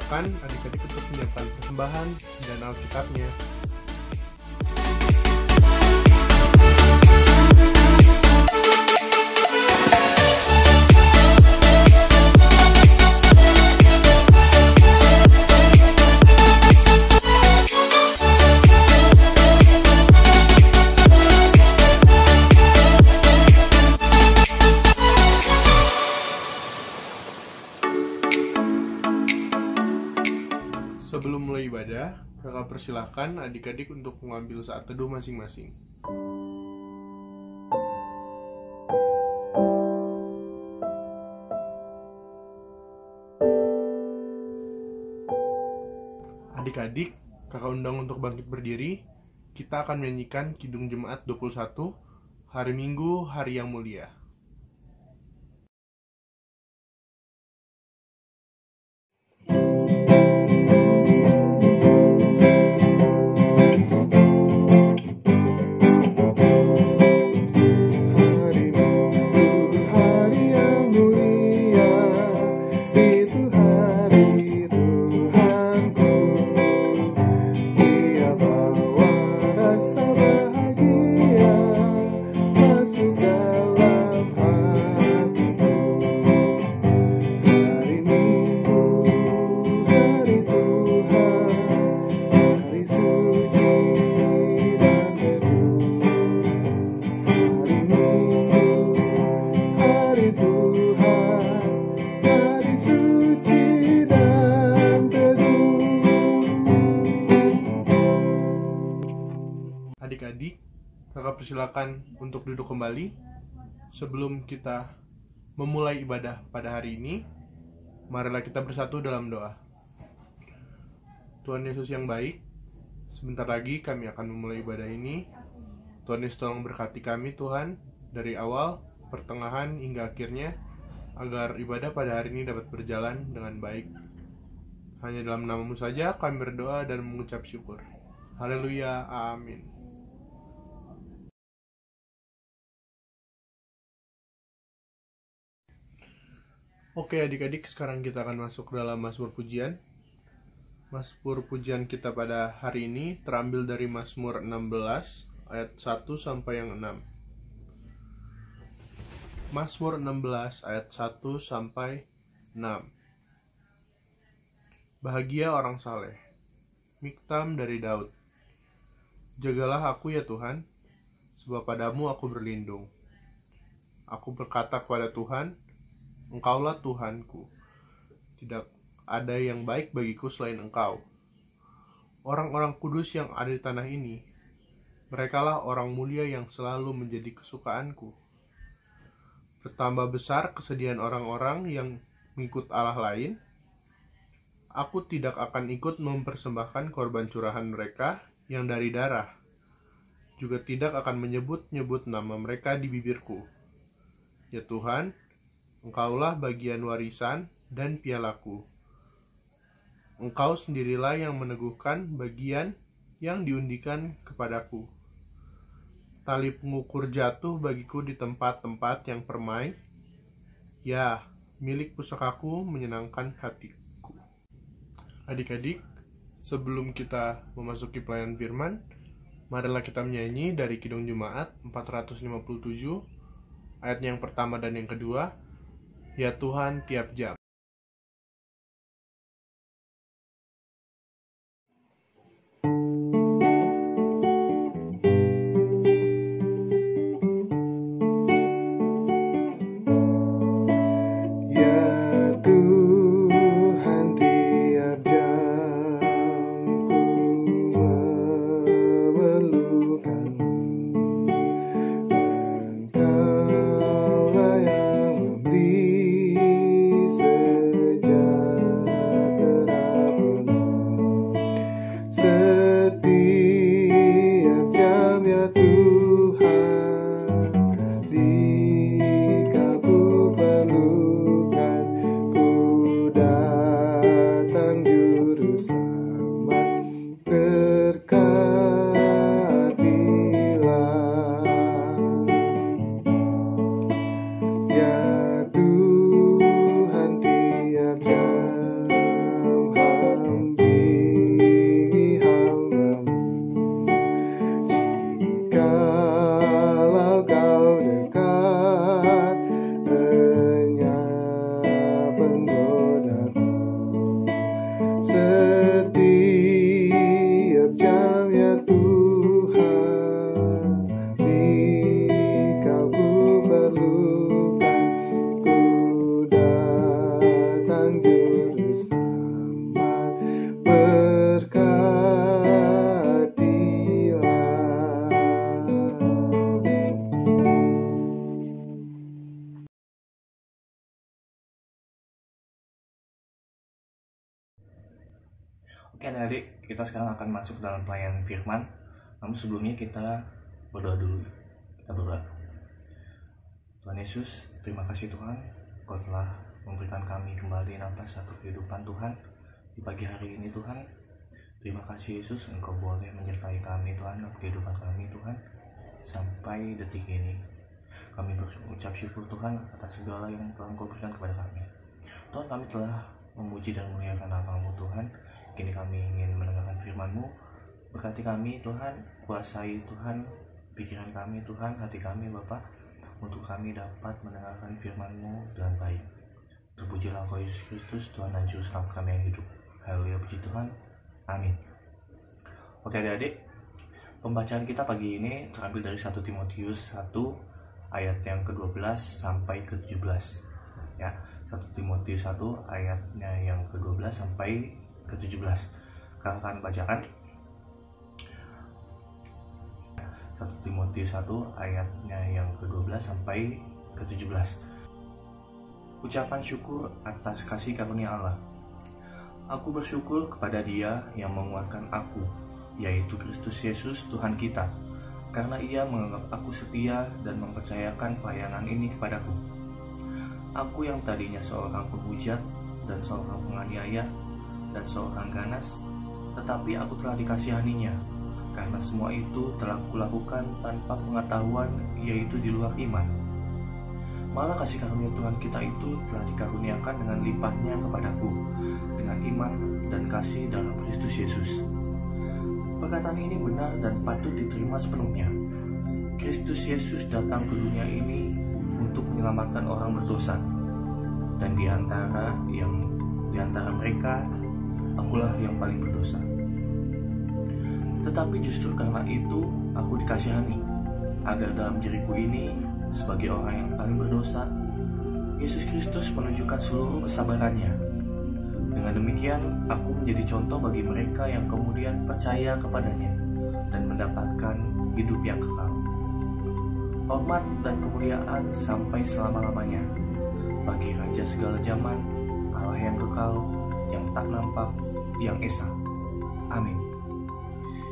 persilakan adik-adik untuk menyiapkan persembahan dan Alkitabnya. Sebelum mulai ibadah, kakak persilahkan adik-adik untuk mengambil saat teduh masing-masing. Adik-adik, kakak undang untuk bangkit berdiri. Kita akan menyanyikan Kidung Jemaat 21, Hari Minggu, Hari yang Mulia. Adik-adik, kakak persilakan untuk duduk kembali. Sebelum kita memulai ibadah pada hari ini, marilah kita bersatu dalam doa. Tuhan Yesus yang baik, sebentar lagi kami akan memulai ibadah ini. Tuhan Yesus tolong berkati kami Tuhan, dari awal, pertengahan, hingga akhirnya, agar ibadah pada hari ini dapat berjalan dengan baik. Hanya dalam nama-Mu saja kami berdoa dan mengucap syukur. Haleluya, amin. Oke adik-adik, sekarang kita akan masuk dalam Mazmur Pujian. Mazmur Pujian kita pada hari ini terambil dari Mazmur 16 ayat 1 sampai yang 6. Mazmur 16 ayat 1 sampai 6. Bahagia orang saleh. Miktam dari Daud. Jagalah aku ya Tuhan, sebab padamu aku berlindung. Aku berkata kepada Tuhan, Engkaulah Tuhanku, tidak ada yang baik bagiku selain Engkau. Orang-orang kudus yang ada di tanah ini, merekalah orang mulia yang selalu menjadi kesukaanku. Bertambah besar kesedihan orang-orang yang mengikut Allah lain. Aku tidak akan ikut mempersembahkan korban curahan mereka yang dari darah, juga tidak akan menyebut-nyebut nama mereka di bibirku. Ya Tuhan, Engkaulah bagian warisan dan pialaku. Engkau sendirilah yang meneguhkan bagian yang diundikan kepadaku. Tali pengukur jatuh bagiku di tempat-tempat yang permai. Ya, milik pusakaku menyenangkan hatiku. Adik-adik, sebelum kita memasuki pelayanan firman, marilah kita menyanyi dari Kidung Jemaat 457, ayat yang pertama dan yang kedua. Ya Tuhan tiap jam. Engkaulah yang memberi Oke adik-adik, kita sekarang akan masuk dalam pelayanan firman. Namun sebelumnya kita berdoa dulu. Kita berdoa. Tuhan Yesus, terima kasih Tuhan, Kau telah memberikan kami kembali nafas satu kehidupan Tuhan di pagi hari ini Tuhan. Terima kasih Yesus, Engkau boleh menyertai kami Tuhan dalam kehidupan kami Tuhan sampai detik ini. Kami berucap syukur Tuhan atas segala yang telah Engkau berikan kepada kami. Tuhan, kami telah memuji dan memuliakan nama-Mu Tuhan. Kini kami ingin mendengarkan firman-Mu. Berkati kami Tuhan, kuasai Tuhan pikiran kami Tuhan, hati kami Bapa, untuk kami dapat mendengarkan firman-Mu dengan baik. Terpujilah Engkau Yesus Kristus, Tuhan dan Juru Selamat kami yang hidup. Haleluya, puji Tuhan. Amin. Oke adik-adik, pembacaan kita pagi ini terambil dari 1 Timotius 1 ayat yang ke-12 sampai ke-17. Ya, 1 Timotius 1 ayatnya yang ke-12 sampai ke-17. Kakak akan bacakan 1 Timotius 1 ayatnya yang ke-12 sampai ke-17. Ucapan syukur atas kasih karunia Allah. Aku bersyukur kepada Dia yang menguatkan aku, yaitu Kristus Yesus Tuhan kita, karena Ia menganggap aku setia dan mempercayakan pelayanan ini kepadaku. Aku yang tadinya seorang penghujat dan seorang penganiaya dan seorang ganas, tetapi aku telah dikasihaninya, karena semua itu telah kulakukan tanpa pengetahuan, yaitu di luar iman. Malah kasih karunia Tuhan kita itu telah dikaruniakan dengan limpahnya kepadaku, dengan iman dan kasih dalam Kristus Yesus. Perkataan ini benar dan patut diterima sepenuhnya. Kristus Yesus datang ke dunia ini untuk menyelamatkan orang berdosa, dan di antara mereka akulah yang paling berdosa. Tetapi justru karena itu aku dikasihani, agar dalam diriku ini sebagai orang yang paling berdosa, Yesus Kristus menunjukkan seluruh kesabarannya. Dengan demikian, aku menjadi contoh bagi mereka yang kemudian percaya kepadanya dan mendapatkan hidup yang kekal. Hormat dan kemuliaan sampai selama-lamanya bagi Raja segala zaman, Allah yang kekal, yang tak nampak, yang esa. Amin.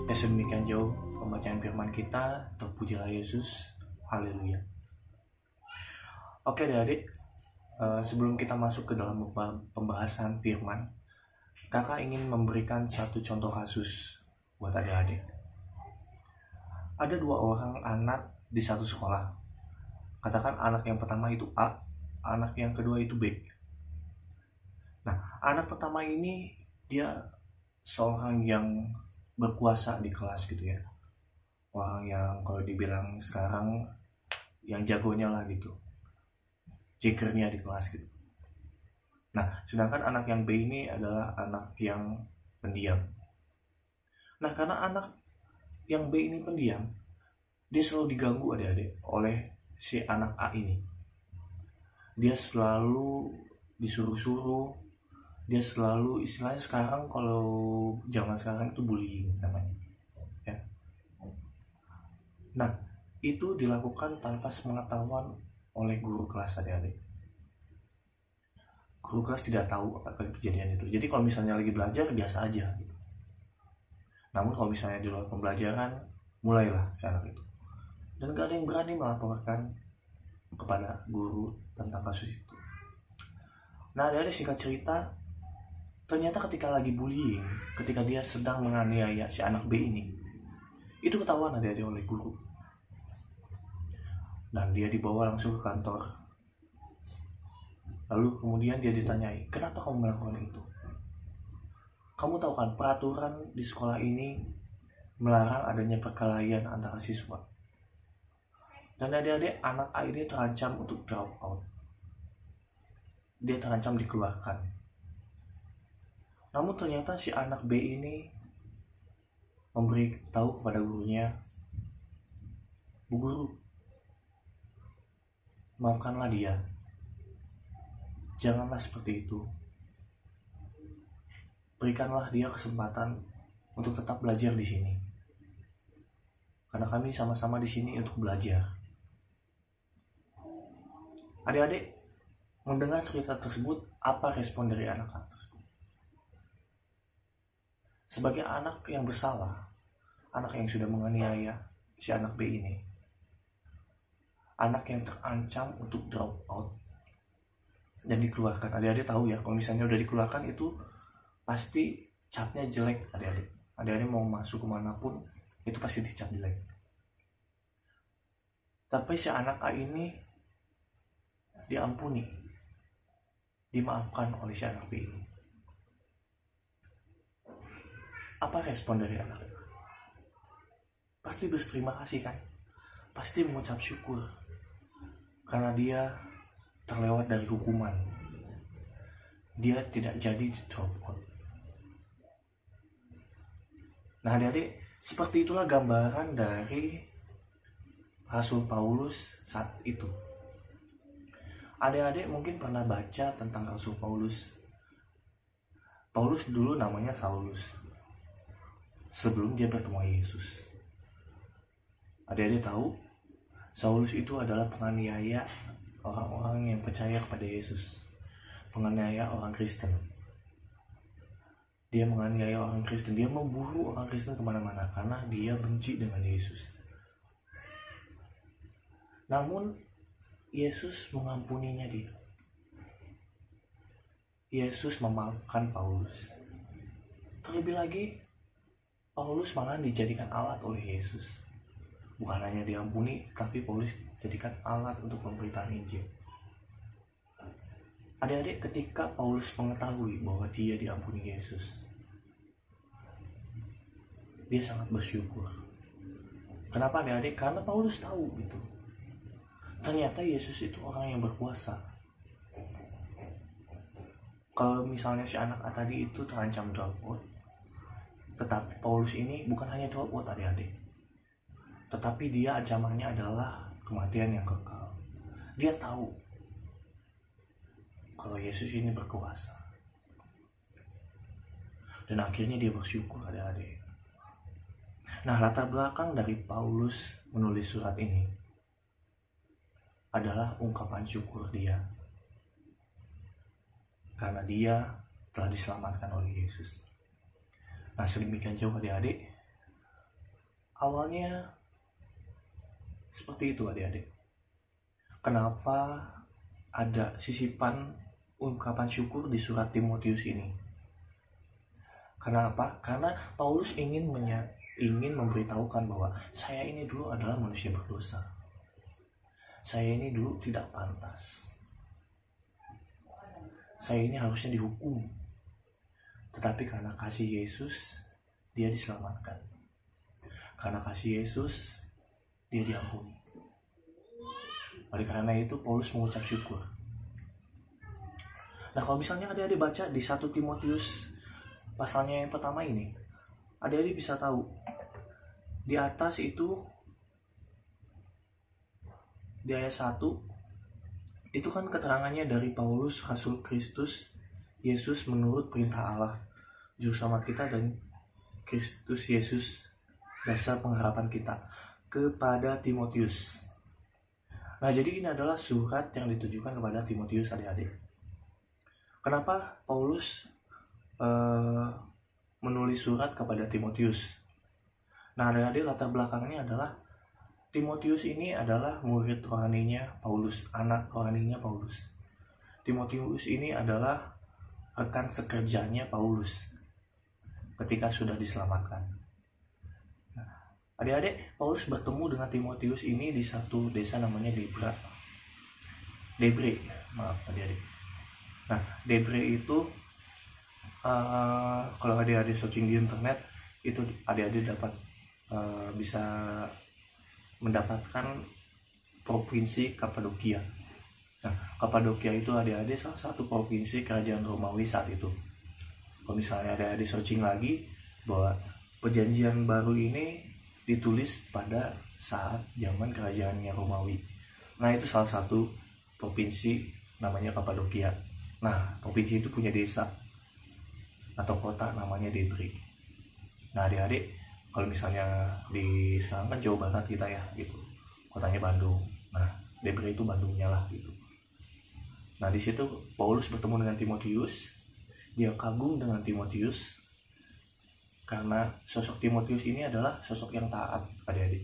Ya, sedemikian jauh pembacaan firman kita. Terpujilah Yesus. Haleluya. Oke adik-adik, sebelum kita masuk ke dalam pembahasan firman, kakak ingin memberikan satu contoh kasus buat adik-adik. Ada dua orang anak di satu sekolah. Katakan anak yang pertama itu A, anak yang kedua itu B. Nah, anak pertama ini dia seorang yang berkuasa di kelas gitu ya. Orang yang kalau dibilang sekarang yang jagonya lah gitu. Jagernya di kelas gitu. Nah, sedangkan anak yang B ini adalah anak yang pendiam. Nah, karena anak yang B ini pendiam, dia selalu diganggu adik-adik oleh si anak A ini. Dia selalu disuruh-suruh, dia selalu, istilahnya sekarang kalau zaman sekarang itu bullying namanya ya. Nah, itu dilakukan tanpa sepengetahuan oleh guru kelas adik-adik. Guru kelas tidak tahu apa kejadian itu. Jadi kalau misalnya lagi belajar biasa aja gitu. Namun kalau misalnya di luar pembelajaran, mulailah si anak itu. Dan gak ada yang berani melaporkan kepada guru tentang kasus itu. Nah, ada singkat cerita, ternyata ketika lagi bullying, ketika dia sedang menganiaya si anak B ini, itu ketahuan adik-adik oleh guru. Dan dia dibawa langsung ke kantor. Lalu kemudian dia ditanyai, kenapa kamu melakukan itu? Kamu tahu kan peraturan di sekolah ini melarang adanya perkelahian antara siswa. Dan adik-adik, anak A ini terancam untuk drop out. Dia terancam dikeluarkan. Namun ternyata si anak B ini memberitahu kepada gurunya, Bu Guru, maafkanlah dia. Janganlah seperti itu. Berikanlah dia kesempatan untuk tetap belajar di sini. Karena kami sama-sama di sini untuk belajar. Adik-adik, mendengar cerita tersebut, apa respon dari anak-anak tersebut? sebagai anak yang bersalah, anak yang sudah menganiaya si anak B ini, anak yang terancam untuk drop out dan dikeluarkan. Adik-adik tahu ya, kalau misalnya udah dikeluarkan itu pasti capnya jelek. Adik-adik mau masuk kemanapun itu pasti dicap jelek. Tapi si anak A ini diampuni, dimaafkan oleh si anak B ini. Apa respon dari anak? Pasti berterima kasih kan? Pasti mengucap syukur karena dia terlewat dari hukuman. Dia tidak jadi di drop out. Nah adik-adik, seperti itulah gambaran dari Rasul Paulus saat itu. Adik-adik mungkin pernah baca tentang Rasul Paulus. Paulus dulu namanya Saulus sebelum dia bertemu Yesus. Adik-adik tahu, Saulus itu adalah penganiaya orang-orang yang percaya kepada Yesus, penganiaya orang Kristen. Dia menganiaya orang Kristen, dia memburu orang Kristen kemana-mana karena dia benci dengan Yesus. Namun Yesus mengampuninya dia. Yesus memaafkan Paulus. Terlebih lagi, Paulus malah dijadikan alat oleh Yesus. Bukan hanya diampuni, tapi Paulus dijadikan alat untuk memberitakan Injil. Adik-adik, ketika Paulus mengetahui bahwa dia diampuni Yesus, dia sangat bersyukur. Kenapa adik-adik? Karena Paulus tahu gitu. Ternyata Yesus itu orang yang berkuasa. Kalau misalnya si anak A tadi itu terancam drop out, tetapi Paulus ini bukan hanya drop out adik-adik, tetapi dia ancamannya adalah kematian yang kekal. Dia tahu kalau Yesus ini berkuasa. Dan akhirnya dia bersyukur adik-adik. Nah, latar belakang dari Paulus menulis surat ini adalah ungkapan syukur dia karena dia telah diselamatkan oleh Yesus. Nah, sedemikian jauh adik-adik, awalnya seperti itu adik-adik. Kenapa ada sisipan ungkapan syukur di surat Timotius ini? Kenapa? Karena Paulus ingin memberitahukan bahwa saya ini dulu adalah manusia berdosa. Saya ini dulu tidak pantas. Saya ini harusnya dihukum. Tetapi karena kasih Yesus, dia diselamatkan. Karena kasih Yesus, dia diampuni. Oleh karena itu, Paulus mengucap syukur. Nah, kalau misalnya adik-adik baca di 1 Timotius pasalnya yang pertama ini, adik-adik bisa tahu di atas itu, di ayat 1 itu kan keterangannya dari Paulus, Rasul Kristus Yesus menurut perintah Allah, Juru Selamat kita, dan Kristus Yesus dasar pengharapan kita, kepada Timotius. Nah, jadi ini adalah surat yang ditujukan kepada Timotius adik-adik. Kenapa Paulus menulis surat kepada Timotius? Nah, adik-adik, latar belakangnya adalah Timotius ini adalah murid rohaninya Paulus, anak rohaninya Paulus. Timotius ini adalah rekan sekerjanya Paulus ketika sudah diselamatkan. Nah, adik-adik, Paulus bertemu dengan Timotius ini di satu desa namanya Debre, maaf adik-adik. Nah, Debre itu kalau adik-adik searching di internet, itu adik-adik dapat bisa mendapatkan provinsi Kapadokia. Nah, Kapadokia itu adik-adik salah satu provinsi kerajaan Romawi saat itu. Kalau misalnya adik-adik searching lagi, bahwa perjanjian baru ini ditulis pada saat zaman kerajaannya Romawi. Nah, itu salah satu provinsi namanya Kapadokia. Nah, provinsi itu punya desa atau kota namanya Debre. Nah, adik-adik, kalau misalnya di sekarang kan Jawa Barat kita ya gitu, kotanya Bandung. Nah, Debre itu Bandungnya lah gitu. Nah, di situ Paulus bertemu dengan Timotius. Dia kagum dengan Timotius karena sosok Timotius ini adalah sosok yang taat, adik-adik.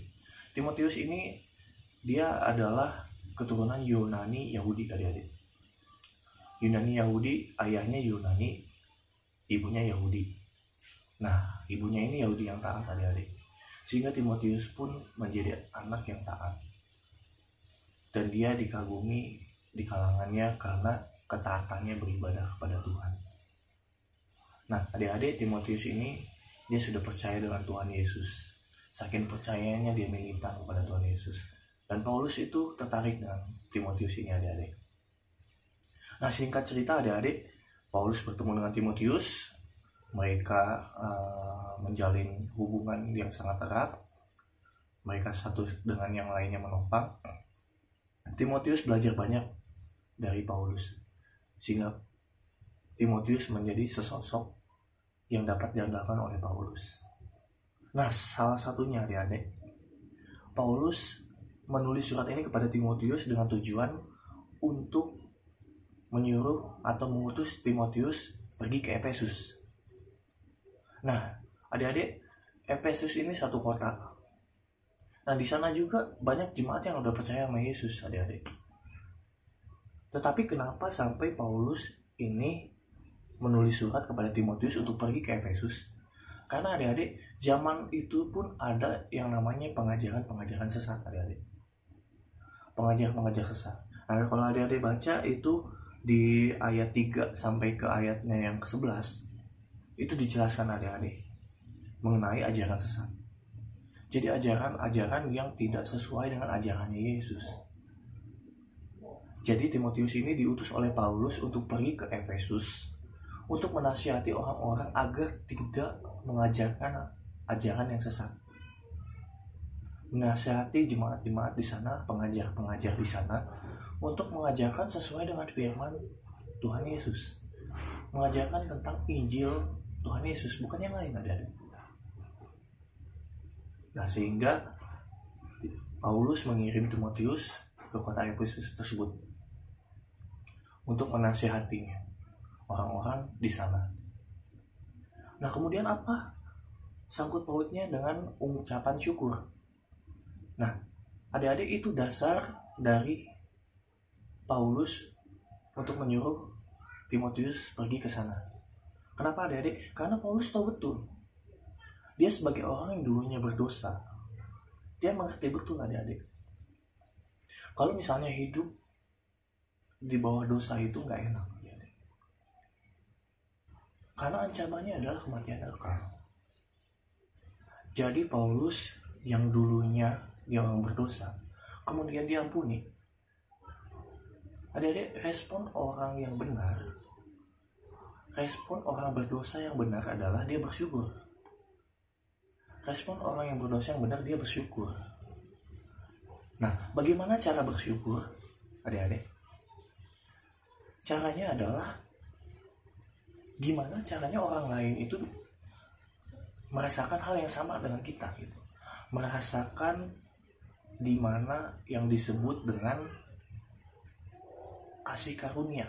Timotius ini dia adalah keturunan Yunani Yahudi, adik-adik. Yunani Yahudi, ayahnya Yunani, ibunya Yahudi. Nah, ibunya ini Yahudi yang taat, adik-adik. Sehingga Timotius pun menjadi anak yang taat. Dan dia dikagumi di kalangannya karena ketaatannya beribadah kepada Tuhan. Nah, adik-adik, Timotius ini dia sudah percaya dengan Tuhan Yesus. Saking percayanya dia militan kepada Tuhan Yesus. Dan Paulus itu tertarik dengan Timotius ini, adik-adik. Nah, singkat cerita, adik-adik, Paulus bertemu dengan Timotius. Mereka menjalin hubungan yang sangat erat. Mereka satu dengan yang lainnya menopang. Timotius belajar banyak dari Paulus, sehingga Timotius menjadi sesosok yang dapat diandalkan oleh Paulus. Nah, salah satunya, adik-adik, Paulus menulis surat ini kepada Timotius dengan tujuan untuk menyuruh atau mengutus Timotius pergi ke Efesus. Nah, adik-adik, Efesus ini satu kota. Nah, di sana juga banyak jemaat yang udah percaya sama Yesus, adik-adik. Tetapi kenapa sampai Paulus ini menulis surat kepada Timotius untuk pergi ke Efesus? Karena adik-adik, zaman itu pun ada yang namanya pengajaran-pengajaran sesat, adik-adik. Pengajaran-pengajaran sesat. Nah, kalau adik-adik baca itu di ayat 3 sampai ke ayatnya yang ke-11, itu dijelaskan, adik-adik, mengenai ajaran sesat. Jadi ajaran-ajaran yang tidak sesuai dengan ajarannya Yesus. Jadi Timotius ini diutus oleh Paulus untuk pergi ke Efesus untuk menasihati orang-orang agar tidak mengajarkan ajaran yang sesat. Menasihati jemaat-jemaat di sana, pengajar-pengajar di sana untuk mengajarkan sesuai dengan firman Tuhan Yesus. Mengajarkan tentang Injil Tuhan Yesus, bukan yang lain, adik-adik. Nah, sehingga Paulus mengirim Timotius ke kota Efesus tersebut untuk menasihatinya orang-orang di sana. Nah, kemudian apa sangkut pautnya dengan ucapan syukur? Nah, adik-adik, itu dasar dari Paulus untuk menyuruh Timotius pergi ke sana. Kenapa, adik-adik? Karena Paulus tahu betul dia sebagai orang yang dulunya berdosa, dia mengerti betul, adik-adik, kalau misalnya hidup di bawah dosa itu nggak enak, adik-adik. Karena ancamannya adalah kematian kekal. Jadi Paulus yang dulunya dia orang berdosa, kemudian diampuni. Adik-adik, respon orang yang benar, respon orang berdosa yang benar adalah dia bersyukur. Respon orang yang berdosa yang benar, dia bersyukur. Nah, bagaimana cara bersyukur, adik-adik? Caranya adalah gimana caranya orang lain itu merasakan hal yang sama dengan kita, gitu. Merasakan di mana yang disebut dengan kasih karunia,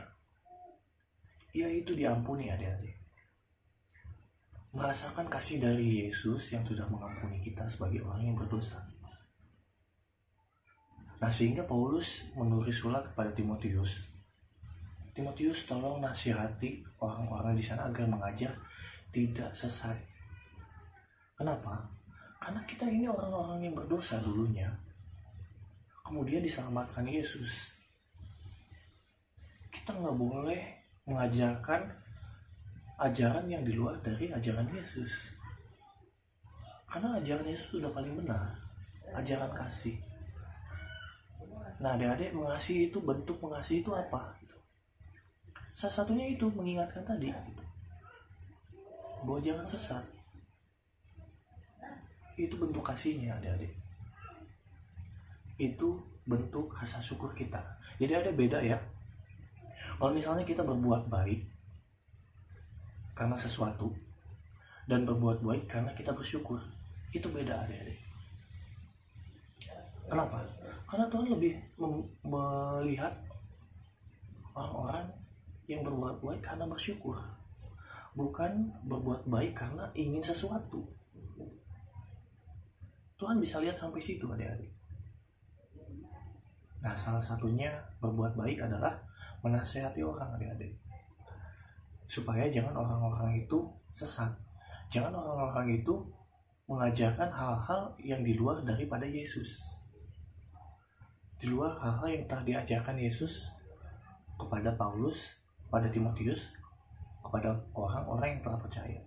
yaitu diampuni, adik-adik. Merasakan kasih dari Yesus yang sudah mengampuni kita sebagai orang yang berdosa. Nah, sehingga Paulus menulis surat kepada Timotius. Timotius, tolong nasihati orang-orang di sana agar mengajar tidak sesat. Kenapa? Karena kita ini orang-orang yang berdosa dulunya, kemudian diselamatkan Yesus. Kita nggak boleh mengajarkan ajaran yang di luar dari ajaran Yesus. Karena ajaran Yesus sudah paling benar, ajaran kasih. Nah, adik-adik, mengasihi itu, bentuk mengasihi itu apa? Salah satunya itu mengingatkan tadi, bahwa jangan sesat. Itu bentuk kasihnya, adik-adik. Itu bentuk rasa syukur kita. Jadi ada beda ya. Kalau misalnya kita berbuat baik karena sesuatu, dan berbuat baik karena kita bersyukur, itu beda, adik-adik. Kenapa? Karena Tuhan lebih melihat orang-orang yang berbuat baik karena bersyukur. bukan berbuat baik karena ingin sesuatu. Tuhan bisa lihat sampai situ adik-adik. Nah, salah satunya berbuat baik adalah menasehati orang adik-adik, supaya jangan orang-orang itu sesat. Jangan orang-orang itu mengajarkan hal-hal yang di luar daripada Yesus, di luar hal-hal yang telah diajarkan Yesus kepada Paulus, kepada Timotius, kepada orang-orang yang telah percaya.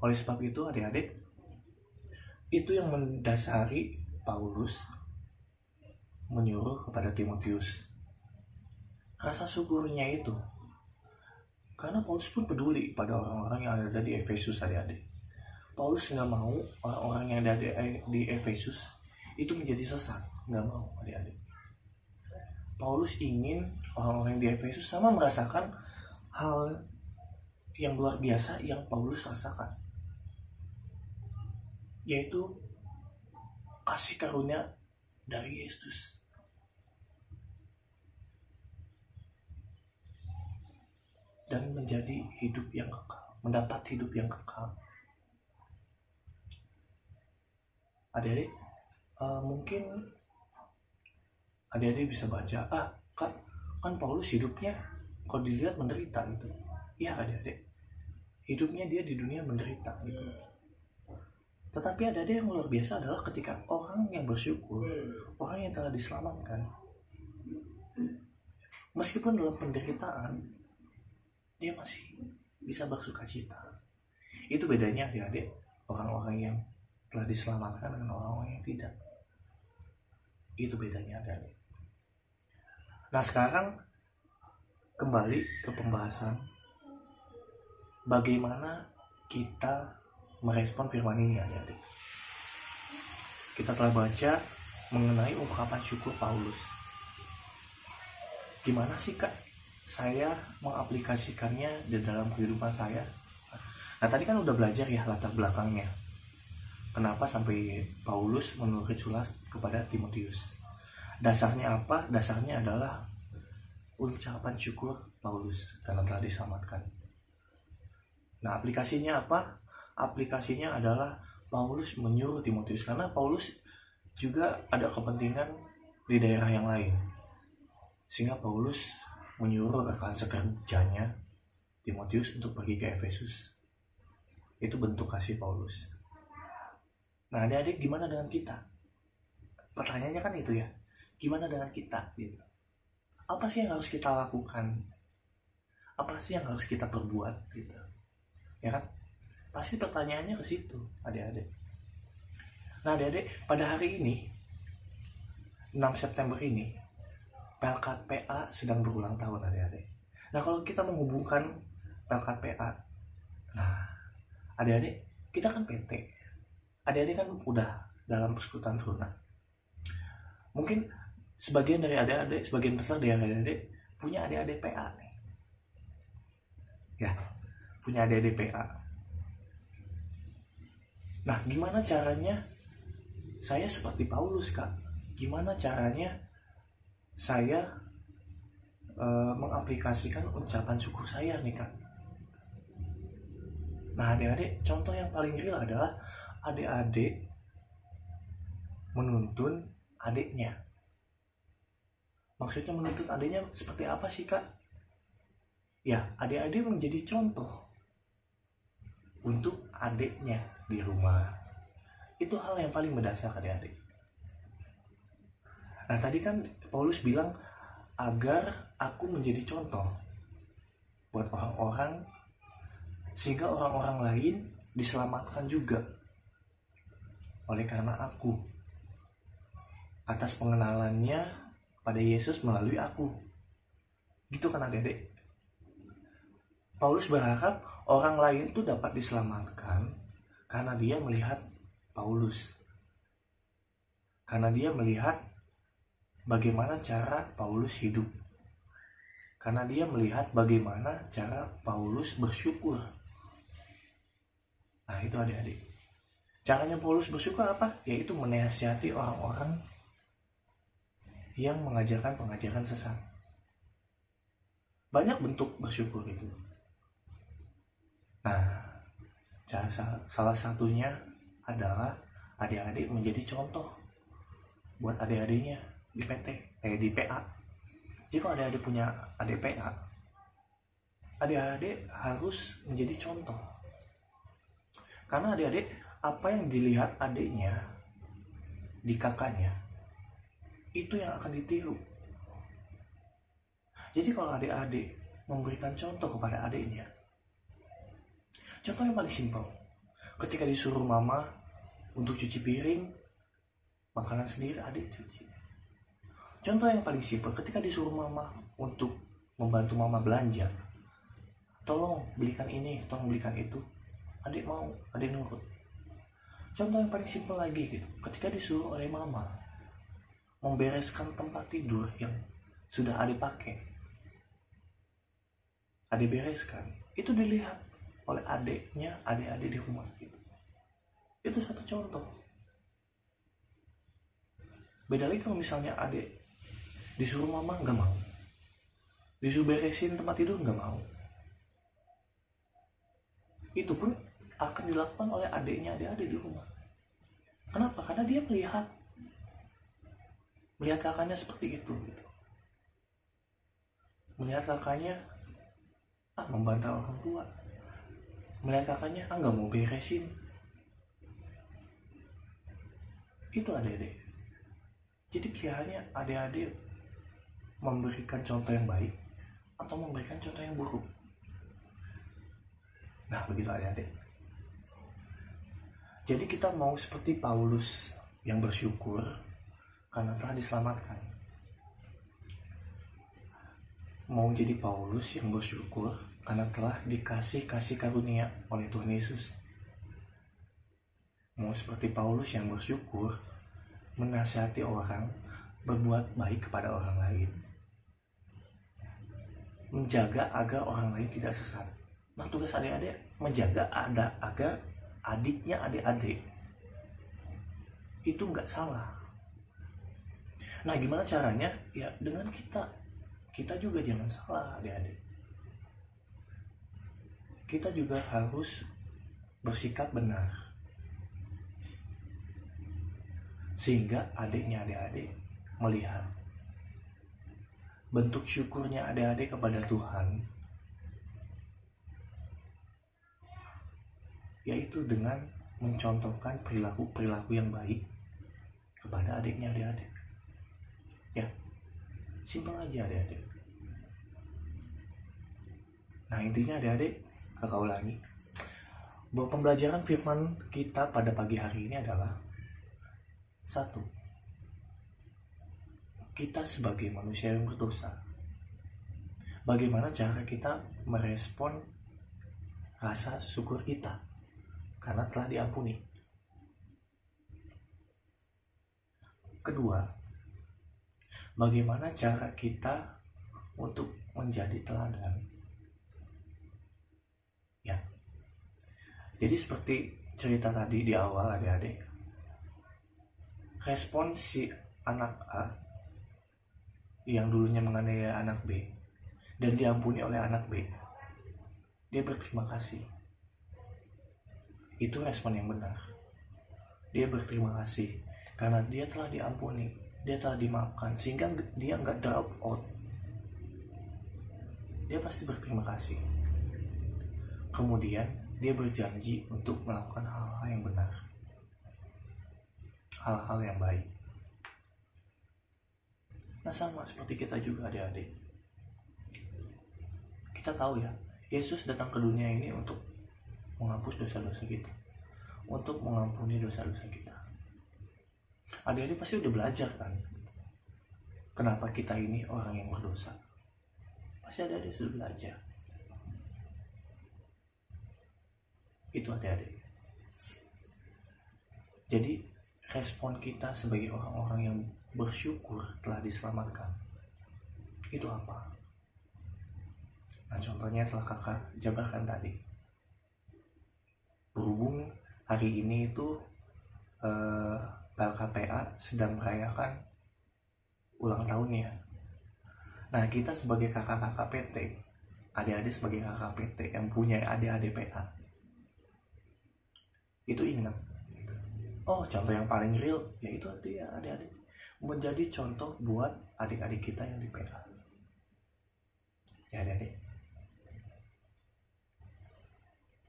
Oleh sebab itu adik-adik, itu yang mendasari Paulus menyuruh kepada Timotius rasa syukurnya itu, karena Paulus pun peduli pada orang-orang yang ada di Efesus adik-adik. Paulus nggak mau orang-orang yang ada di Efesus itu menjadi sesat, nggak mau adik-adik. Paulus ingin orang-orang di Efesus sama merasakan hal yang luar biasa yang Paulus rasakan, yaitu kasih karunia dari Yesus. Dan menjadi hidup yang kekal, mendapat hidup yang kekal. Adik-adik, mungkin adik-adik bisa baca, kan Paulus hidupnya kalau dilihat menderita gitu. Ya adik-adik, hidupnya dia di dunia menderita gitu. Tetapi adik-adik yang luar biasa adalah ketika orang yang bersyukur, orang yang telah diselamatkan, meskipun dalam penderitaan, dia masih bisa bersuka cita. Itu bedanya adik-adik, orang-orang yang telah diselamatkan dengan orang-orang yang tidak. Itu bedanya adik-adik. Nah, sekarang kembali ke pembahasan bagaimana kita merespon firman ini adik-adik. Kita telah baca mengenai ungkapan syukur Paulus. Gimana sih Kak saya mengaplikasikannya di dalam kehidupan saya? Nah, tadi kan udah belajar ya latar belakangnya, kenapa sampai Paulus menulis surat kepada Timotius. Dasarnya apa? Dasarnya adalah ucapan syukur Paulus karena telah diselamatkan. Nah, aplikasinya apa? Aplikasinya adalah Paulus menyuruh Timotius, karena Paulus juga ada kepentingan di daerah yang lain, sehingga Paulus menyuruh rekan sekerjanya Timotius untuk pergi ke Efesus. Itu bentuk kasih Paulus. Nah, adik-adik, gimana dengan kita? Pertanyaannya kan itu ya, gimana dengan kita gitu? Apa sih yang harus kita lakukan? Apa sih yang harus kita perbuat gitu? Ya kan? Pasti pertanyaannya ke situ, adik-adik. Nah, adik-adik, pada hari ini 6 September ini Pelkat PA sedang berulang tahun adik-adik. Nah, kalau kita menghubungkan Pelkat PA, nah adik-adik, kita kan PT, adik-adik kan udah dalam persekutuan Truna. Mungkin sebagian dari adik-adik, sebagian besar dari adik-adik punya adik-adik PA nih. Ya, punya adik-adik PA. Nah, gimana caranya saya seperti Paulus Kak? Gimana caranya saya mengaplikasikan ucapan syukur saya nih Kak? Nah, adik-adik, contoh yang paling real adalah adik-adik menuntun adiknya. Maksudnya menuntut adiknya seperti apa sih Kak? Ya, adik-adik menjadi contoh untuk adiknya di rumah. Itu hal yang paling mendasar adik-adik. Nah, tadi kan Paulus bilang agar aku menjadi contoh buat orang-orang, sehingga orang-orang lain diselamatkan juga oleh karena aku, atas pengenalannya pada Yesus melalui aku. Gitu kan adik-adik? Paulus berharap orang lain tuh dapat diselamatkan karena dia melihat Paulus, karena dia melihat bagaimana cara Paulus hidup, karena dia melihat bagaimana cara Paulus bersyukur. Nah, itu adik-adik, caranya Paulus bersyukur apa? Yaitu menasihati orang-orang yang mengajarkan pengajaran sesat. Banyak bentuk bersyukur itu. Nah, salah satunya adalah adik-adik menjadi contoh buat adik-adiknya di di PA. Jika adik-adik punya adik PA, adik-adik harus menjadi contoh. Karena adik-adik, apa yang dilihat adiknya di kakaknya, itu yang akan ditiru. Jadi kalau adik-adik memberikan contoh kepada adiknya, contoh yang paling simpel, ketika disuruh mama untuk cuci piring, makanan sendiri adik cuci. Contoh yang paling simpel, ketika disuruh mama untuk membantu mama belanja, tolong belikan ini, tolong belikan itu, adik mau, adik nurut. Contoh yang paling simpel lagi gitu, ketika disuruh oleh mama membereskan tempat tidur yang sudah adik pakai, adik bereskan, itu dilihat oleh adiknya, adik-adik di rumah gitu. Itu satu contoh. Beda lagi kalau misalnya adik disuruh mama nggak mau, disuruh beresin tempat tidur nggak mau, itu pun akan dilakukan oleh adiknya, adik-adik di rumah. Kenapa? Karena dia melihat kakaknya seperti itu gitu. Melihat kakaknya membantah orang tua, melihat kakaknya nggak mau beresin. Itu adik-adik. Jadi pilihannya adik-adik memberikan contoh yang baik atau memberikan contoh yang buruk. Nah, begitu adik-adik. Jadi kita mau seperti Paulus yang bersyukur karena telah diselamatkan. Mau jadi Paulus yang bersyukur karena telah dikasih kasih karunia oleh Tuhan Yesus. Mau seperti Paulus yang bersyukur menasihati orang berbuat baik kepada orang lain, menjaga agar orang lain tidak sesat. Nah, tugas adik-adik menjaga agar adiknya adik-adik itu nggak salah. Nah, gimana caranya? Ya dengan kita juga jangan salah adik-adik. Kita juga harus bersikap benar, sehingga adiknya adik-adik melihat bentuk syukurnya adik-adik kepada Tuhan, yaitu dengan mencontohkan perilaku yang baik kepada adiknya adik-adik. Ya, simpel aja adik-adik. Nah, intinya adik-adik, kakak ulangi bahwa pembelajaran firman kita pada pagi hari ini adalah 1. Kita sebagai manusia yang berdosa, bagaimana cara kita merespon rasa syukur kita karena telah diampuni. 2, bagaimana cara kita untuk menjadi teladan. Ya, jadi seperti cerita tadi di awal adik-adik, respon si anak A yang dulunya menganiaya anak B dan diampuni oleh anak B, dia berterima kasih. Itu respon yang benar. Dia berterima kasih karena dia telah diampuni, dia telah dimaafkan, sehingga dia nggak drop out. Dia pasti berterima kasih. Kemudian dia berjanji untuk melakukan hal-hal yang benar, hal-hal yang baik. Nah, sama seperti kita juga adik-adik. Kita tahu ya, Yesus datang ke dunia ini untuk menghapus dosa-dosa kita, untuk mengampuni dosa-dosa kita. Adik-adik pasti udah belajar kan, kenapa kita ini orang yang berdosa. Pasti adik-adik sudah belajar. Itu adik-adik. Jadi respon kita sebagai orang-orang yang bersyukur telah diselamatkan itu apa? Nah, contohnya telah kakak jabarkan tadi. Berhubung hari ini itu PLKPA sedang merayakan ulang tahunnya. Nah, kita sebagai kakak-kakak PT adik-adik sebagai kakak PT yang punya adik-adik PA itu ingat gitu. Oh, contoh yang paling real yaitu dia adik-adik menjadi contoh buat adik-adik kita yang di PA ya adik-adik.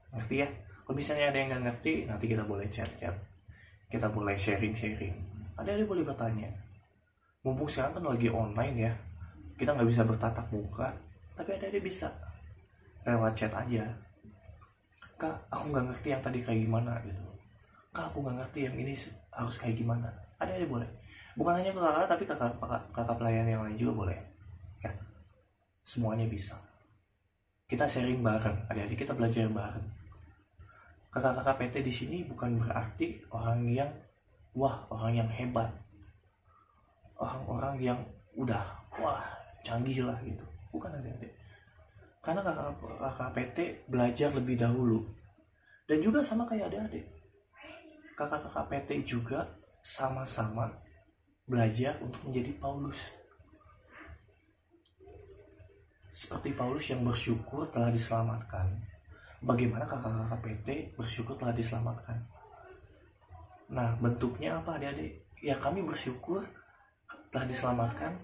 Ngerti ya? Kalau misalnya ada yang nggak ngerti, nanti kita boleh chat, kita boleh sharing. Adik-adik boleh bertanya. Mumpung sekarang kan lagi online ya, kita nggak bisa bertatap muka, tapi adik-adik bisa lewat chat aja. Kak, aku nggak ngerti yang tadi kayak gimana gitu. Kak, aku nggak ngerti yang ini harus kayak gimana. Adik-adik boleh. Bukan hanya ke kakak, tapi kakak pelayan yang lain juga boleh. Ya, semuanya bisa. Kita sharing bareng, adik-adik kita belajar bareng. Kakak-kakak PT di sini bukan berarti orang yang hebat, orang yang udah canggih lah gitu. Bukan adik-adik. Karena kakak PT belajar lebih dahulu. Dan juga sama kayak adik-adik. Kakak-kakak PT juga sama-sama belajar untuk menjadi Paulus. Seperti Paulus yang bersyukur telah diselamatkan. Bagaimana kakak-kakak PT bersyukur telah diselamatkan? Nah, bentuknya apa adik-adik? Ya, kami bersyukur telah diselamatkan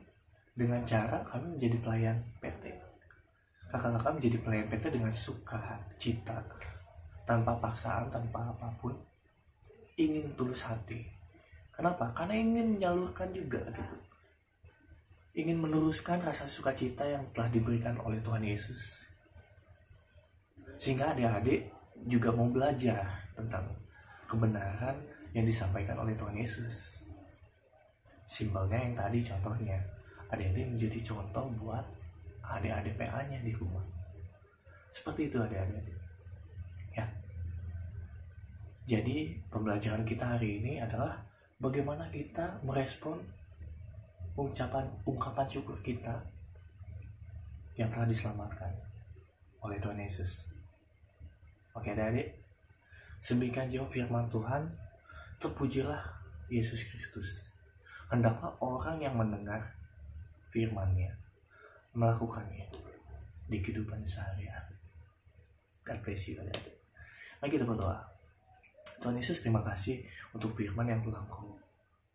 dengan cara kami menjadi pelayan PT. Kakak-kakak menjadi pelayan PT dengan sukacita, tanpa paksaan, tanpa apapun, ingin tulus hati. Kenapa? Karena ingin menyalurkan juga gitu. Ingin meneruskan rasa sukacita yang telah diberikan oleh Tuhan Yesus. Sehingga adik-adik juga mau belajar tentang kebenaran yang disampaikan oleh Tuhan Yesus. Simpelnya yang tadi contohnya, adik-adik menjadi contoh buat adik-adik PA-nya di rumah. Seperti itu adik-adik. Ya. Jadi pembelajaran kita hari ini adalah bagaimana kita merespon ungkapan syukur kita yang telah diselamatkan oleh Tuhan Yesus. Oke adik-adik, sedemikian jauh firman Tuhan, terpujilah Yesus Kristus. Hendaklah orang yang mendengar firman-Nya melakukannya di kehidupan sehari-hari. God bless you adik-adik. Mari kita berdoa. Tuhan Yesus, terima kasih untuk firman yang telah Kau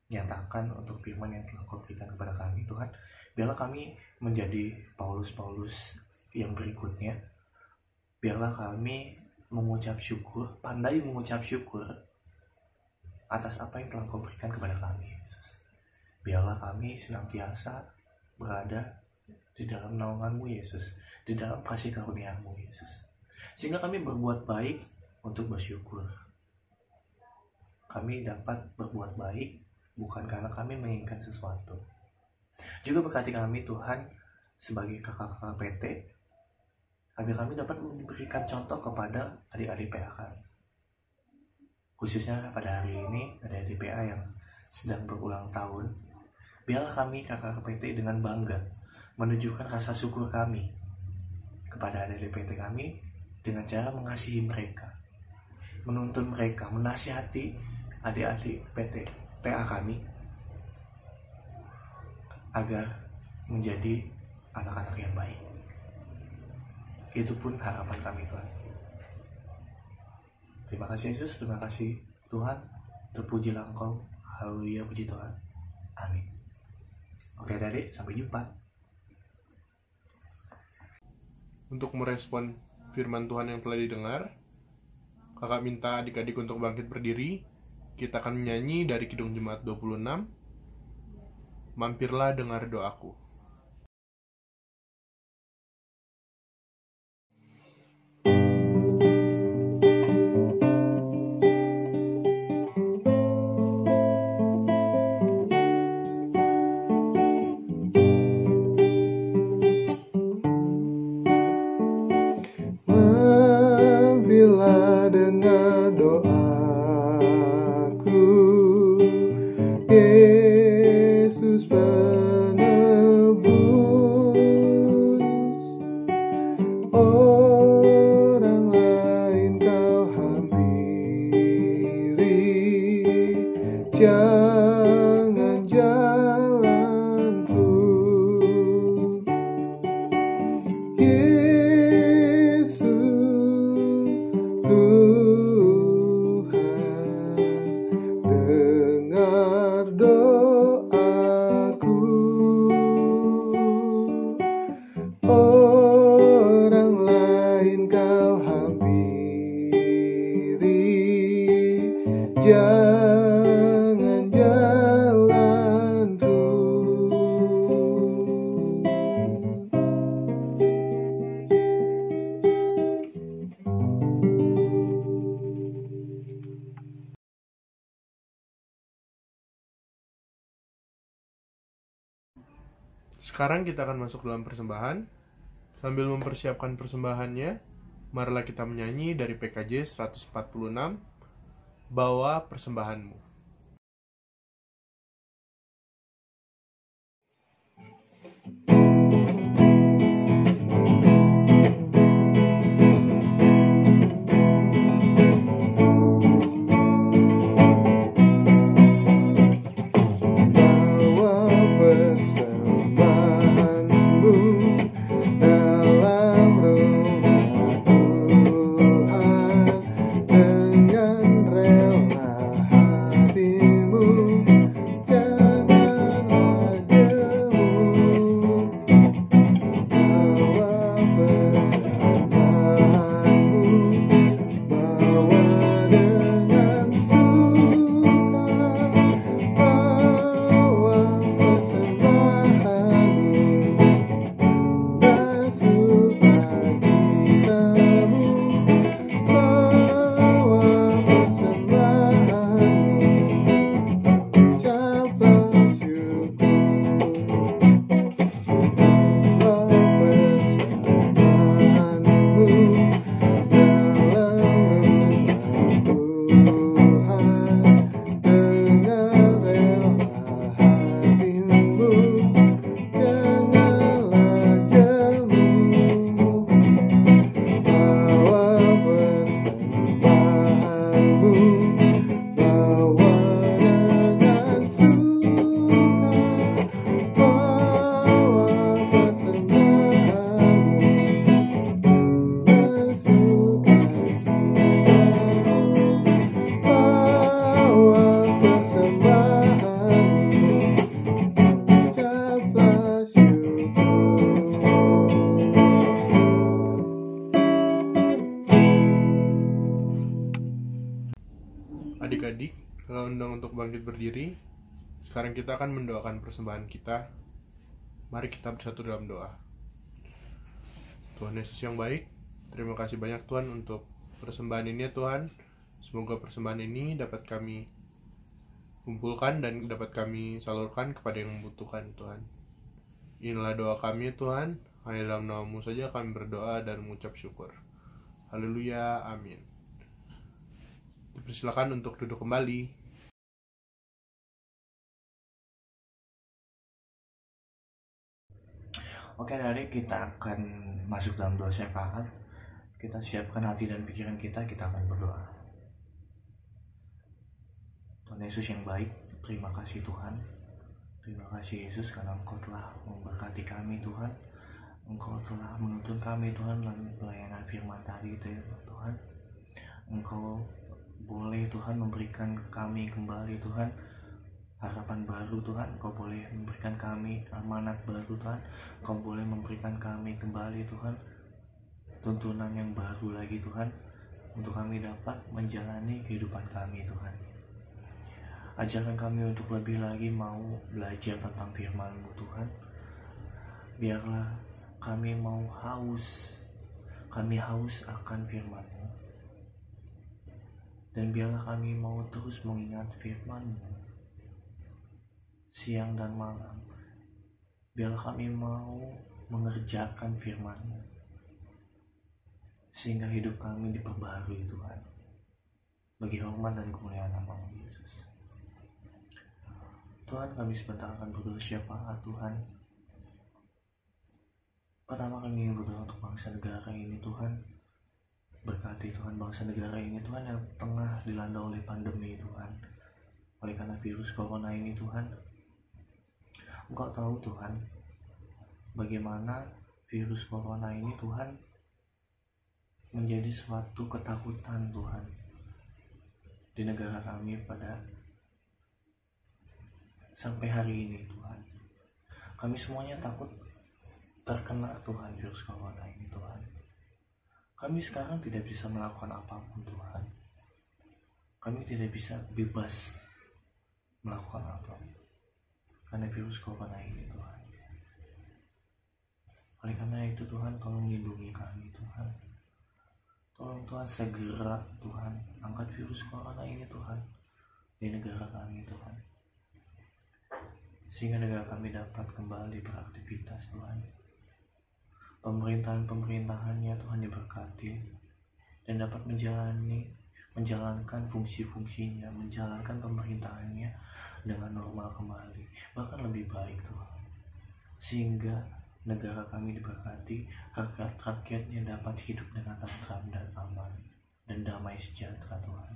nyatakan, untuk firman yang telah Kau berikan kepada kami Tuhan. Biarlah kami menjadi Paulus yang berikutnya. Biarlah kami mengucap syukur, pandai mengucap syukur atas apa yang telah Kau berikan kepada kami, Yesus. Biarlah kami senantiasa berada di dalam naungan-Mu, Yesus, di dalam kasih karunia-Mu, Yesus. Sehingga kami berbuat baik untuk bersyukur. Kami dapat berbuat baik bukan karena kami menginginkan sesuatu. Juga berkati kami Tuhan sebagai kakak-kakak PT, agar kami dapat memberikan contoh kepada adik-adik PA kami. Khususnya pada hari ini, adik-adik PA yang sedang berulang tahun, biarlah kami kakak PT dengan bangga menunjukkan rasa syukur kami kepada adik-adik PT kami dengan cara mengasihi mereka, menuntun mereka, menasihati adik-adik PT PA kami agar menjadi anak-anak yang baik. Itu pun harapan kami Tuhan. Terima kasih Yesus, terima kasih Tuhan. Terpujilah Engkau. Haleluya, puji Tuhan. Amin. Oke adik, sampai jumpa. Untuk merespon firman Tuhan yang telah didengar, kakak minta adik-adik untuk bangkit berdiri. Kita akan menyanyi dari Kidung Jemaat 26, Mampirlah dengar doaku. Mampirlah dengar doaku, Yesus penebus. Orang lain kau hampiri, jangan jalan terus. jangan jalan terus. Sekarang kita akan masuk dalam persembahan. Sambil mempersiapkan persembahannya, marilah kita menyanyi dari PKJ 146, Bawa Persembahanmu. Bawa persembahanmu dalam rumah Tuhan, dengan rela hatimu, janganlah jemu. Bawa persembahanmu, bawa dengan suka. Bawa persembahanmu, tanda sukacitamu. Bawa persembahanmu, ucaplah syukur. Bawa persembahanmu dalam rumah Tuhan, dengan rela hatimu, janganlah jemu. Bawa persembahanmu, bawa dengan suka. Bawa persembahanmu, tanda sukacitamu. Bawa persembahanmu, ucaplah syukur. Adik-adik, saya undang untuk bangkit berdiri. Sekarang kita akan mendoakan persembahan kita. Mari kita bersatu dalam doa. Tuhan Yesus yang baik, terima kasih banyak Tuhan untuk persembahan ini ya Tuhan. Semoga persembahan ini dapat kami kumpulkan dan dapat kami salurkan kepada yang membutuhkan Tuhan. Inilah doa kami Tuhan, hanya dalam nama-Mu saja kami berdoa dan mengucap syukur. Haleluya, amin. Dipersilakan untuk duduk kembali. Oke, dari kita akan masuk dalam doa syafaat. Kita siapkan hati dan pikiran kita akan berdoa. Tuhan Yesus yang baik, terima kasih Tuhan. Terima kasih Yesus karena Engkau telah memberkati kami Tuhan. Engkau telah menuntun kami Tuhan dalam pelayanan firman tadi itu ya Tuhan. Engkau boleh Tuhan memberikan kami kembali Tuhan harapan baru Tuhan. Engkau boleh memberikan kami amanat baru Tuhan. Engkau boleh memberikan kami kembali Tuhan tuntunan yang baru lagi Tuhan, untuk kami dapat menjalani kehidupan kami Tuhan. Ajarkan kami untuk lebih lagi mau belajar tentang firman-Mu Tuhan. Biarlah kami mau haus akan firman-Mu. Dan biarlah kami mau terus mengingat firman-Mu siang dan malam. Biarlah kami mau mengerjakan firman-Mu, sehingga hidup kami diperbaharui Tuhan, bagi hormat dan kemuliaan nama-Mu Yesus. Tuhan, kami sebentar akan berdoa syafaat Tuhan. Pertama kami ingin berdoa untuk bangsa negara ini Tuhan. Berkati Tuhan bangsa negara ini Tuhan yang tengah dilanda oleh pandemi Tuhan. Oleh karena virus corona ini Tuhan, Engkau tahu Tuhan bagaimana virus corona ini Tuhan menjadi suatu ketakutan Tuhan di negara kami pada sampai hari ini Tuhan. Kami semuanya takut terkena Tuhan virus corona ini Tuhan. Kami sekarang tidak bisa melakukan apapun Tuhan. kami tidak bisa bebas melakukan apa karena virus corona ini Tuhan. Oleh karena itu Tuhan, tolong lindungi kami Tuhan. Tolong Tuhan segera Tuhan angkat virus corona ini Tuhan di negara kami Tuhan, sehingga negara kami dapat kembali beraktivitas Tuhan. Pemerintahannya Tuhan diberkati dan dapat menjalankan fungsi-fungsinya, menjalankan pemerintahannya dengan normal kembali, bahkan lebih baik Tuhan, sehingga negara kami diberkati, rakyatnya dapat hidup dengan tentram dan aman dan damai sejahtera Tuhan.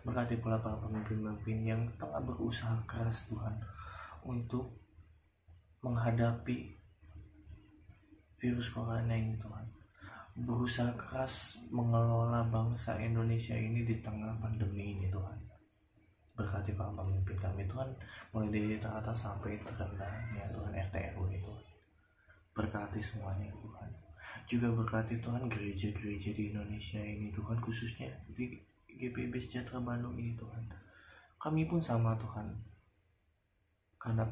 Berkati pula para pemimpin-pemimpin yang telah berusaha keras Tuhan untuk menghadapi virus corona ini Tuhan, berusaha keras mengelola bangsa Indonesia ini di tengah pandemi ini Tuhan. Berkati para pemimpin kami Tuhan, mulai dari teratas sampai terendahnya Tuhan RT RW itu. Berkati semuanya Tuhan. Juga berkati Tuhan gereja-gereja di Indonesia ini Tuhan, khususnya di GPIB Sejahtera Bandung ini Tuhan. Kami pun sama Tuhan, karena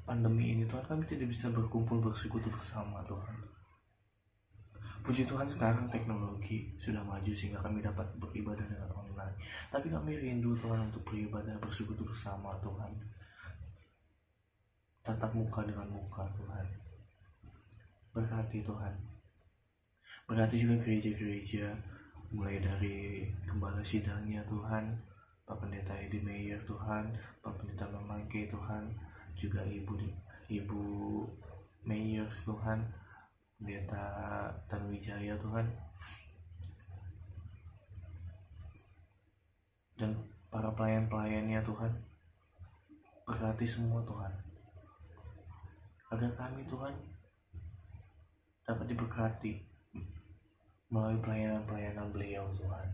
pandemi ini Tuhan, kami tidak bisa berkumpul bersekutu bersama Tuhan. Puji Tuhan sekarang teknologi sudah maju sehingga kami dapat beribadah dengan online. Tapi kami rindu Tuhan untuk beribadah bersekutu bersama Tuhan, tatap muka dengan muka Tuhan. Berkati Tuhan. Berkati juga gereja-gereja, mulai dari gembala sidangnya Tuhan, Pak Pendeta Edi Meyer Tuhan, Pak Pendeta Memangke Tuhan, juga Ibu Meyer Tuhan, Pendeta Tanuwijaya Tuhan, dan para pelayan-pelayannya Tuhan. Berkati semua Tuhan, agar kami Tuhan dapat diberkati melalui pelayanan-pelayanan beliau Tuhan.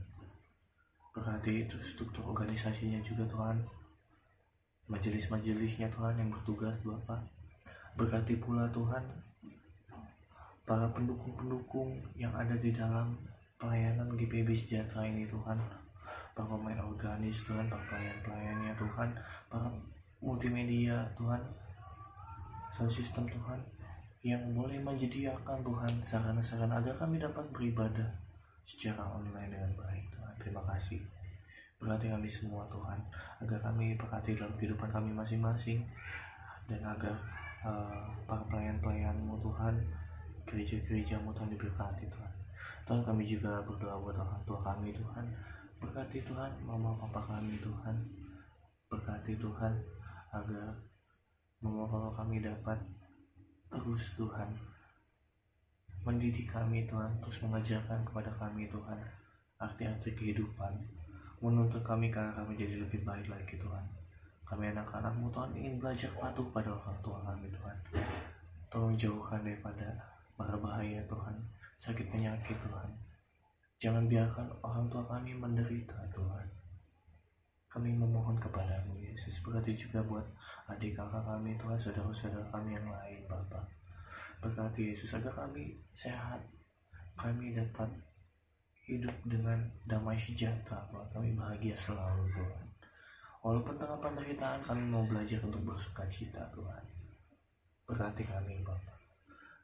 Berkati itu struktur organisasinya juga Tuhan, majelis-majelisnya Tuhan yang bertugas Bapa. Berkati pula Tuhan para pendukung-pendukung yang ada di dalam pelayanan GPIB Sejahtera ini Tuhan, para pemain organis Tuhan, para pelayan-pelayannya Tuhan, para multimedia Tuhan, sound system Tuhan, yang boleh menyediakan Tuhan sarana-sarana agar kami dapat beribadah secara online dengan baik Tuhan. Terima kasih. Berkati kami semua Tuhan, agar kami berkati dalam kehidupan kami masing-masing, dan agar para pelayan-pelayan-Mu Tuhan, gereja-gereja-Mu Tuhan diberkati Tuhan. Tuhan, kami juga berdoa buat orang tua kami Tuhan. Berkati Tuhan mama papa kami Tuhan. Berkati Tuhan agar mama papa kami dapat terus Tuhan mendidik kami Tuhan, terus mengajarkan kepada kami Tuhan arti-arti kehidupan, menuntut kami karena kami jadi lebih baik lagi Tuhan. Kami anak-anak-Mu Tuhan ingin belajar patuh pada orang tua kami Tuhan. Tolong jauhkan daripada mara bahaya Tuhan, sakit penyakit Tuhan. Jangan biarkan orang tua kami menderita Tuhan. Kami memohon kepada-Mu Yesus. Berkati juga buat adik kakak kami Tuhan, saudara-saudara kami yang lain Bapa. Berkati Yesus agar kami sehat, kami dapat hidup dengan damai sejahtera Tuhan. Kami bahagia selalu Tuhan. Walaupun tengah penderitaan, kami mau belajar untuk bersuka cita Tuhan. Berkati kami Bapa.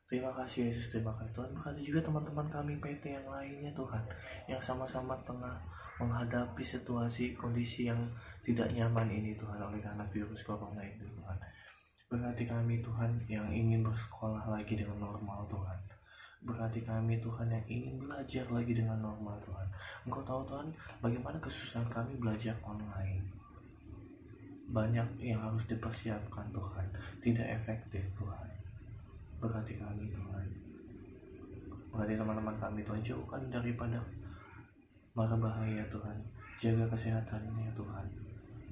Terima kasih Yesus, terima kasih Tuhan. Berkati juga teman-teman kami PT yang lainnya Tuhan, yang sama-sama tengah menghadapi situasi kondisi yang tidak nyaman ini Tuhan, oleh karena virus corona ini Tuhan. Berkati kami Tuhan yang ingin bersekolah lagi dengan normal Tuhan. Berkati kami Tuhan yang ingin belajar lagi dengan normal Tuhan. Engkau tahu Tuhan bagaimana kesusahan kami belajar online. Banyak yang harus dipersiapkan Tuhan, tidak efektif Tuhan. Berkati kami Tuhan. Berkati teman-teman kami Tuhan, jauhkan daripada mara bahaya Tuhan. Jaga kesehatannya Tuhan.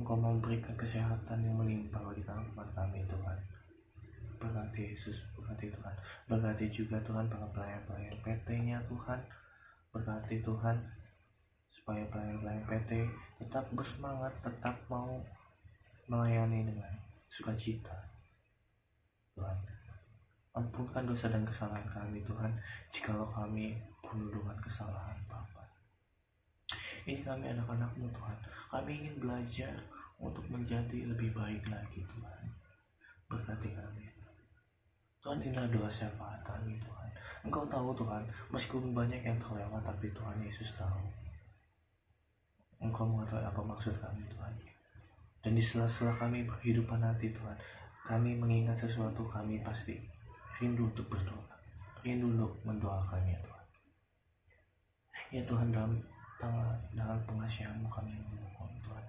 Engkau memberikan kesehatan yang melimpah bagi teman-teman kami Tuhan. Berkati Yesus, berkati Tuhan. Berkati juga Tuhan para pelayan-pelayan PT-nya Tuhan. Berkati Tuhan supaya pelayan-pelayan PT tetap bersemangat, tetap mau melayani dengan sukacita Tuhan. Ampunkan dosa dan kesalahan kami Tuhan, jikalau kami penuh dengan kesalahan Bapa. Ini kami anak-anak-Mu Tuhan, Kami ingin belajar untuk menjadi lebih baik lagi Tuhan. Berkati kami Tuhan, inilah doa syafaat kami Tuhan. Engkau tahu Tuhan, meskipun banyak yang terlewat, tapi Tuhan Yesus tahu. Engkau mengetahui apa maksud kami Tuhan. Dan di sela-sela kami berkehidupan nanti Tuhan, kami mengingat sesuatu, kami pasti rindu untuk berdoa, rindu untuk mendoakan ya Tuhan. Ya Tuhan, dalam pengasihan-Mu kami memohon Tuhan.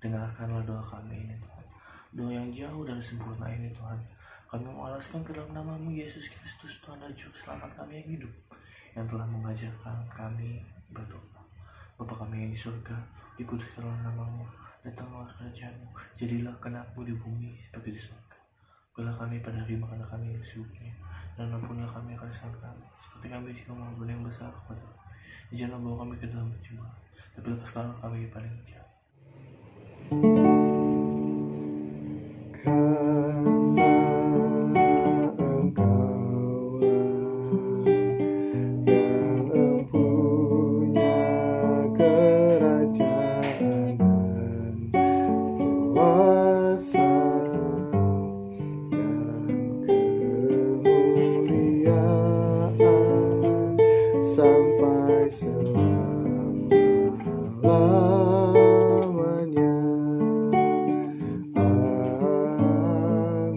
Dengarkanlah doa kami ini Tuhan. Doa yang jauh dari sempurna ini Tuhan. Kami mengalaskan ke dalam nama-Mu Yesus Kristus Tuhan dan Juru Selamat kami yang hidup, yang telah mengajarkan kami berdoa. Bapa kami yang di surga, dikuduskanlah nama-Mu, datanglah kerajaan-Mu, jadilah kehendak-Mu di bumi seperti di surga. Berilah kami pada hari makan kami yang secukupnya, dan ampunilah kami akan kesalahan kami, seperti kami juga mengampuni yang besar kepada kami. Janganlah bawa kami ke dalam pencobaan, tapi lepaskanlah kami daripada yang jahat. Sampai selama-lamanya.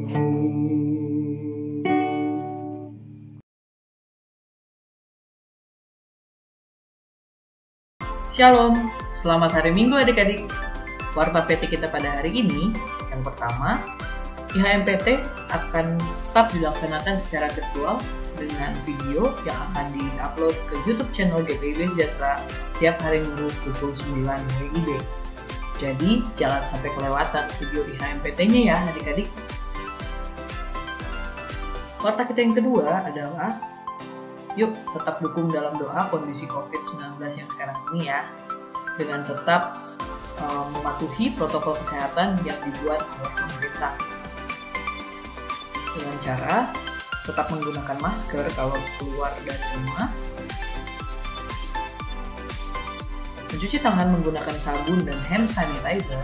Amin. Shalom, selamat hari Minggu adik-adik. Warta PT kita pada hari ini, yang pertama, IHMPT akan tetap dilaksanakan secara virtual dengan video yang akan di-upload ke YouTube channel GPIB Sejahtera setiap hari Minggu pukul 9 WIB. Jadi, jangan sampai kelewatan video IHMPT-nya ya adik-adik. Warta kita yang kedua adalah, yuk tetap dukung dalam doa kondisi COVID-19 yang sekarang ini ya, dengan tetap mematuhi protokol kesehatan yang dibuat oleh pemerintah. Dengan cara tetap menggunakan masker kalau keluar dari rumah, mencuci tangan menggunakan sabun dan hand sanitizer,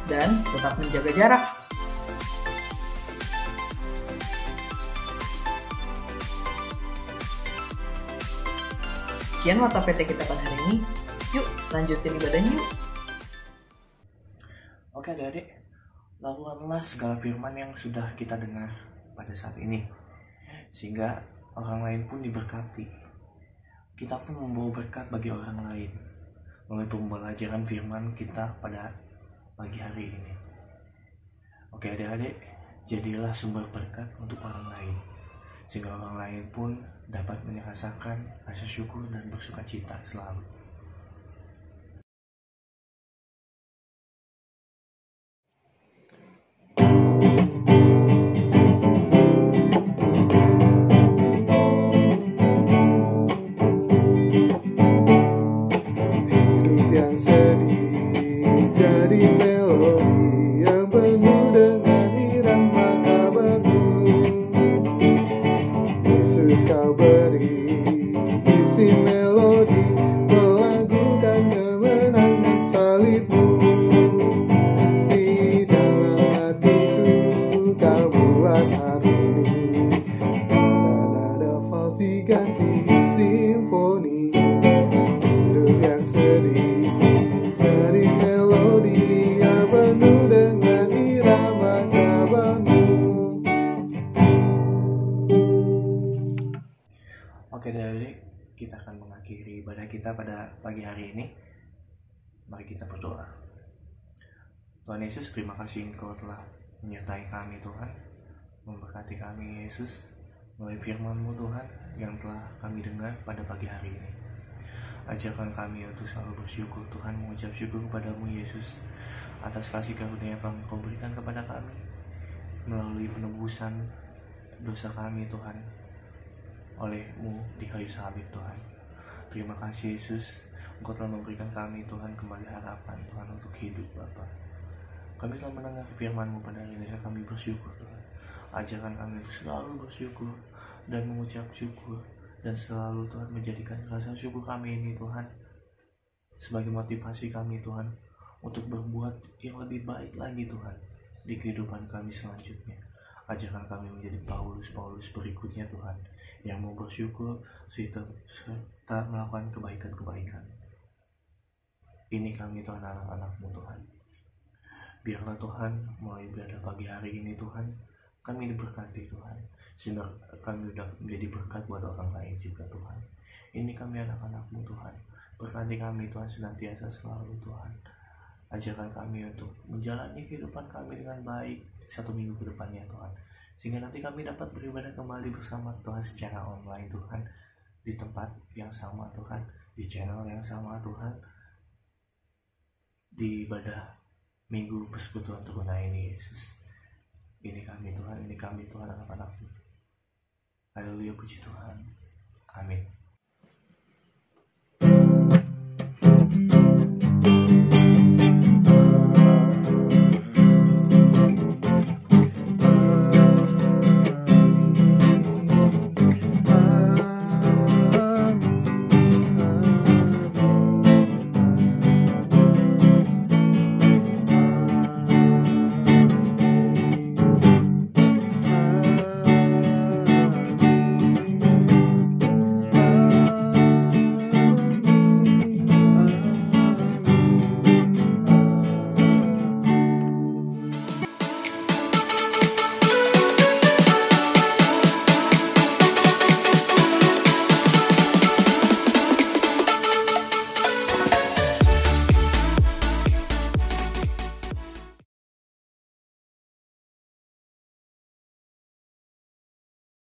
dan tetap menjaga jarak. Sekian Warta PT kita pada hari ini. Yuk lanjutin ibadahnya yuk. Oke adik-adik, lakukanlah segala firman yang sudah kita dengar pada saat ini, sehingga orang lain pun diberkati. Kita pun membawa berkat bagi orang lain melalui pembelajaran firman kita pada pagi hari ini. Oke adik-adik, jadilah sumber berkat untuk orang lain, sehingga orang lain pun dapat merasakan rasa syukur dan bersuka cita selalu. Hidup yang sedih jadi melodi yang penuh dengan irama kabarmu. Yesus kau beri isi melodi melagukan kemenangan salibmu. Di dalam hatiku kau buat harmoni, nada-nada fals diganti simfoni. Hidup yang sedih jadi melodi yang penuh dengan irama kabarmu. Oke adik-adik, kita akan mengakhiri ibadah kita pada pagi hari ini. Mari kita berdoa. Tuhan Yesus, terima kasih Engkau telah menyertai kami Tuhan, memberkati kami Yesus melalui firman-Mu Tuhan yang telah kami dengar pada pagi hari ini. Ajarkan kami untuk selalu bersyukur Tuhan, mengucap syukur kepada-Mu Yesus atas kasih karunia yang Kau berikan kepada kami melalui penebusan dosa kami Tuhan oleh-Mu di kayu salib Tuhan. Terima kasih Yesus, Engkau telah memberikan kami Tuhan kembali harapan Tuhan untuk hidup Bapa. Kami telah mendengar firman-Mu pada hari ini dan kami bersyukur Tuhan. Ajarkan kami untuk selalu bersyukur dan mengucap syukur dan selalu Tuhan menjadikan rasa syukur kami ini Tuhan sebagai motivasi kami Tuhan untuk berbuat yang lebih baik lagi Tuhan di kehidupan kami selanjutnya. Ajarkan kami menjadi Paulus berikutnya Tuhan, yang mau bersyukur serta melakukan kebaikan-kebaikan. Ini kami Tuhan, anak-anak-Mu Tuhan. Biarlah Tuhan mulai ibadah pagi hari ini Tuhan, kami diberkati Tuhan, sehingga kami dapat menjadi berkat buat orang lain juga Tuhan. Ini kami anak-anak-Mu Tuhan, berkati kami Tuhan senantiasa selalu Tuhan. Ajarkan kami untuk menjalani kehidupan kami dengan baik 1 minggu ke depannya Tuhan, sehingga nanti kami dapat beribadah kembali bersama Tuhan secara online Tuhan, di tempat yang sama Tuhan, di channel yang sama Tuhan, di ibadah minggu persekutuan Teruna ini Yesus. Ini kami Tuhan, anak-anak-Mu. Haleluya, puji Tuhan.